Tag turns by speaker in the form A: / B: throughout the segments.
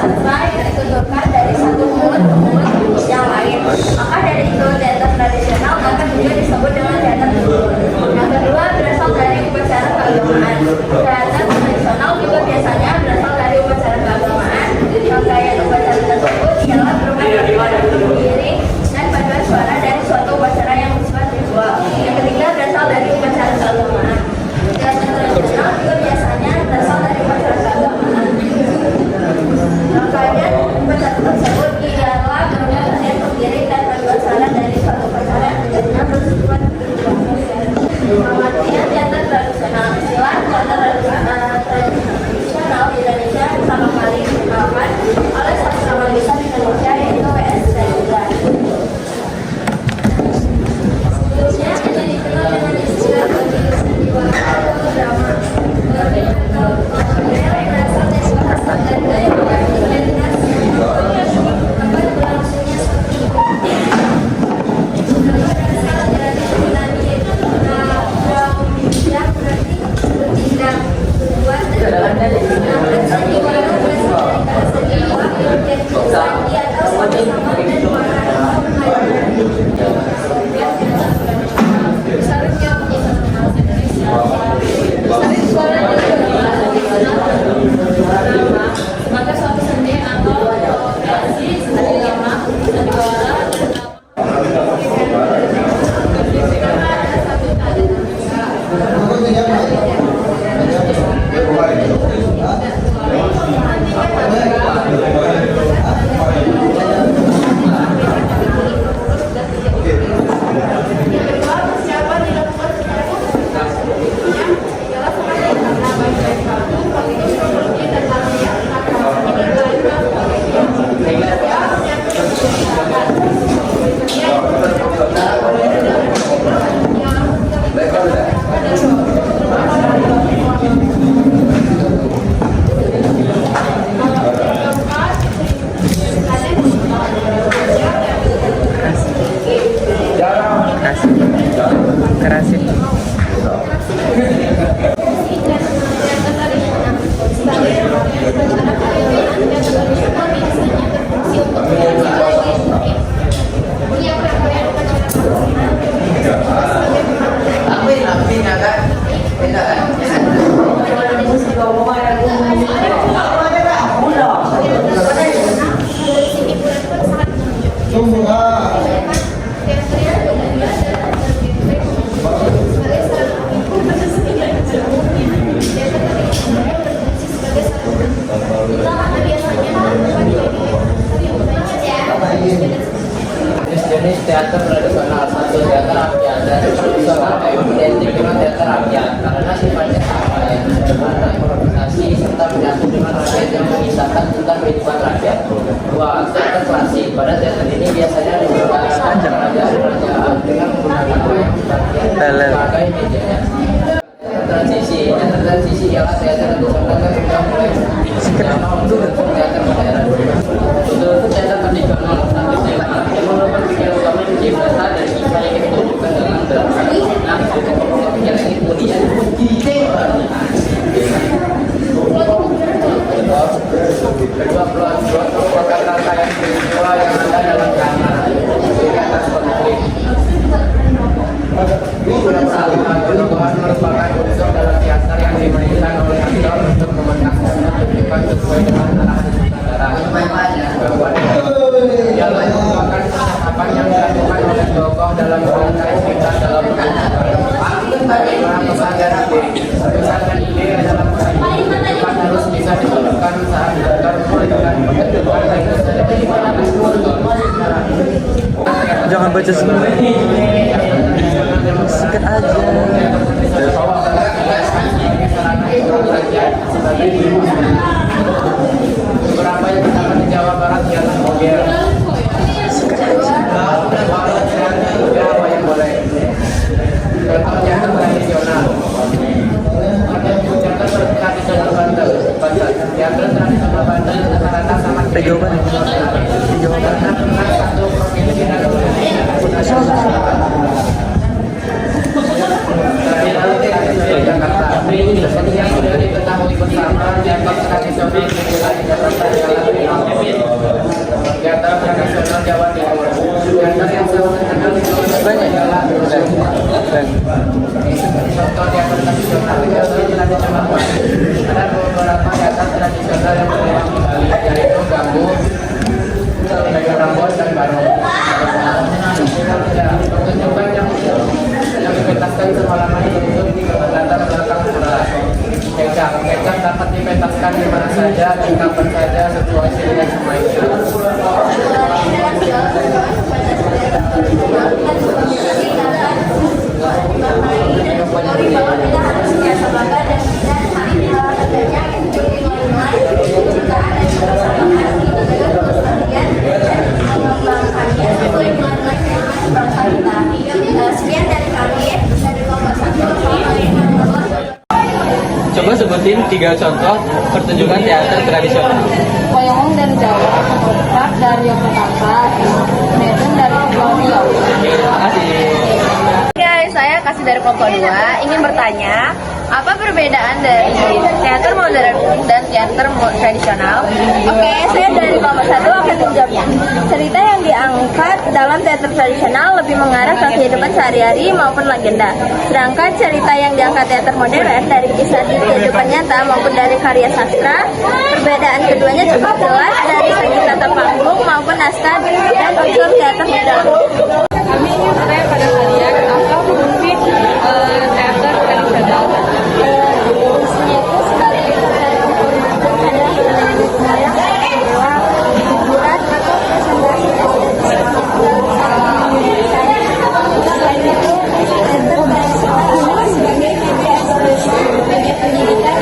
A: selesai dituturkan dari satu mulut ke mulut yang lain. Maka dari itu teater tradisional maka juga disebut dengan teater tutur. Yang kedua berasal dari upacara keagamaan. Teater tradisional juga biasanya berasal dari upacara keagamaan. Rangkaian upacara tersebut ialah berupa diri dan paduan suara dari suatu upacara yang bersifat ritual. Yang ketiga berasal dari upacara keagamaan. Teater tradisional juga biasanya berasal dari upacara keagamaan. Rangkaian upacara tersebut ialah berupa tarian berdiri dan paduan suara dari suatu upacara yang bersifat ritual. Pengertian teater tradisional. Istilah teater tradisional di Indonesia pertama kali dikenalkan oleh sastrawan lisan Indonesia yaitu W.S. Chandra. Sebelumnya ini dikenal dengan istilah sandiwara atau drama. Yang berasal dari bahasa Belanda yang berarti tempat berlangsungnya seperti itu. Berasal dari Yunani yaitu yang berarti bertindak, berbuat dan sandiwara berasal dari kata sandiwara yang sandi atau sama-sama dan wara atau menghadap. Seharusnya suara maka suatu seni atau operasi sandiwara
B: jenis teater tradisional. Satu, teater rakyat. Dan identik dengan teater rakyat karena sifatnya sama, yaitu sederhana, improvisasi serta menyatu dengan rakyat yang mengisahkan tentang kehidupan rakyat. Dua, teater klasik. Pada teater ini biasanya dibuat kerajaan dengan menggunakan wayang sebagai mejanya. Transisi ialah teater tradisional yang sudah mulai lama untuk teater modern. Untuk teater tradisional yang merupakan pikiran utama yang berasal dari kisah yang ditunjukkan dalam drama. Nah, pikiran ini kemudian kedua merupakan rangkaian peristiwa yang ada dalam drama di atas konflik. Perubahan merupakan unsur dalam teater yang dimainkan oleh aktor untuk memenangkan tuntukan sesuai dengan arahan sutradara. Dialog merupakan percakapan yang dilakukan oleh tokoh dalam rangkaian cerita dalam bagaimana kesadaran diri. Misalkan ide dalam kehidupan harus bisa ditentukan saat dilakukan dengan ketentuan baik
C: jangan baca semua, sikat aja.
B: Beberapa yang terdapat di Jawa Barat ialah modern. Apa yang boleh? Contohnya tradisional. Teater tradisional Banten. Teater tradisional Banten rata-rata sangat
C: Jawaban.
B: karena satu provinsi dan Jakarta. Seperti yang sudah diketahui bersama, teater tradisional di wilayah Jakarta adalah ada situasi dengan mainnya.
A: Sekian dari kami dari kelompok 1.
C: Coba sebutin 3 contoh pertunjukan teater tradisional.
D: Wayang dari Jawa, Ketoprak dari Yogyakarta, Medun dari Pulau Riau.
C: Terima kasih.
D: Oke, saya Kasih dari kelompok 2 ingin bertanya, apa perbedaan dari teater modern dan teater tradisional?
A: Oke, saya dari kelompok 1 akan menjawabnya. Cerita yang diangkat dalam teater tradisional lebih mengarah ke kehidupan sehari-hari maupun legenda. Sedangkan cerita yang diangkat teater modern dari kisah di kehidupan nyata maupun dari karya sastra. Perbedaan keduanya cukup jelas dari segi tata panggung maupun naskah dan unsur teater modern.
D: Kami ingin bertanya pada kalian, apa fungsi teater tradisional?
A: Fungsinya itu sebagai mencari informasi pada hiburan atau presentasi. Selain itu, teater tradisional sebagai media ekspresi, media pendidikan,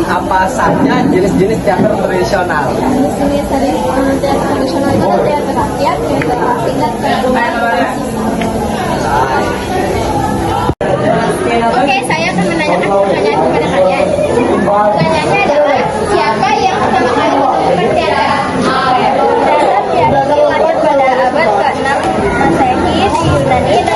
B: Apa saja jenis-jenis teater tradisional?
A: jenis teater tradisional itu ada teater rakyat, teater klasik, dan teater Oke, saya akan menanyakan pertanyaan kepada kalian. Pertanyaannya adalah, siapa yang pertama kali menemukan teater? Teater lahir pada abad ke-6 Masehi di Yunani dan